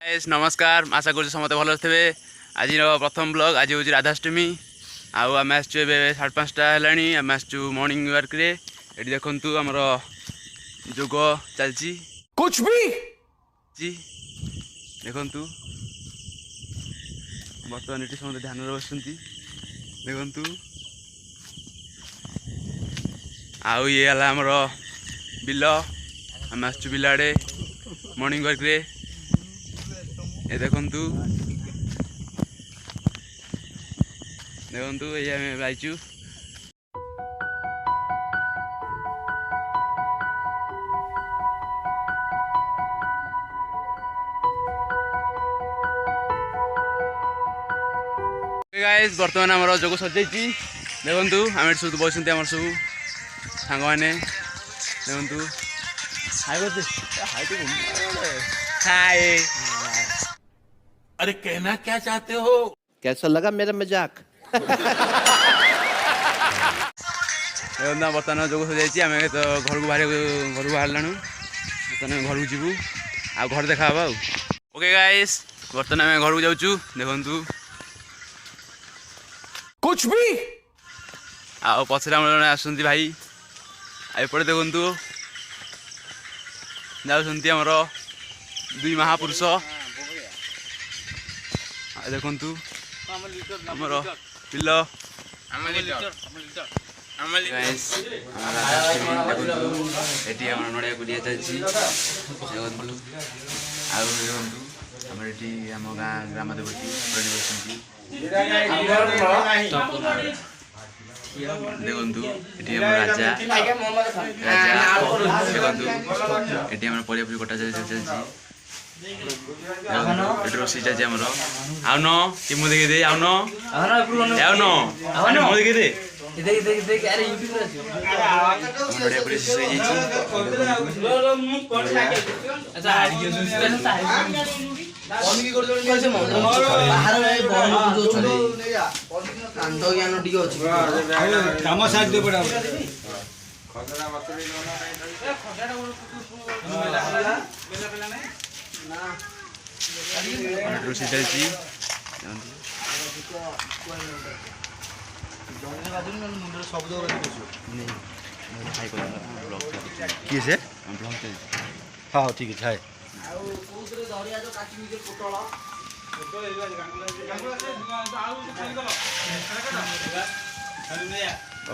नमस्कार आशा कर समस्त भल थे। आज प्रथम ब्लॉग आज हूँ राधाष्टमी आम आसचु 5:30 है आम आसचु मॉर्निंग वर्क रे। ये देखु आमर जोग चलची कुछ भी जी देखु बर्तमान ये समस्त ध्यान बस देखु आउ ये आमर बिल आम आसचु बिल आड़े मॉर्निंग वर्क रे। ये देखु ये आईचु गाइस बर्तमान आमर जोग सजाई देखु आम सब बस आम सब सांग मैंने देखु हाय अरे कहना क्या चाहते हो? कैसा लगा मेरा मजाक? बर्तमान जोग सजाई आम तो घर को बाहर बर्तमान घर को जीवु आ घर देखा ओके गाइस बर्तमान आम घर को जाऊँ देखु कुछ भी आ पचर आसुँच भाई एपटे देखु जाऊँच आमर दुई महापुरुष देखु आमर पिल ये नड़िया गुड़िया चलती देखु आम आम गाँ ग्राम देवती देखु ये राजा राजा देखु ये पड़िया कटा चलती रोषे चलती आम आउ न कि मुझे देखी दे आउ न मुझे देखी दे बढ़िया पूरी शेष रोषे चलती किए से हाँ ठीक है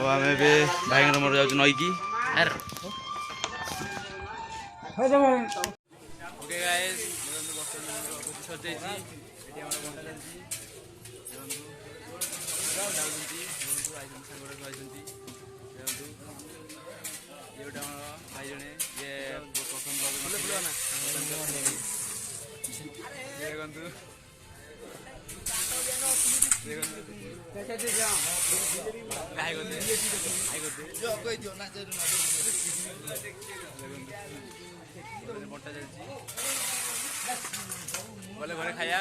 आम भाई मोर जाऊँ नई की ओके गाइस सजाई भाई जड़े ये बटा चलती गले घरे खाया।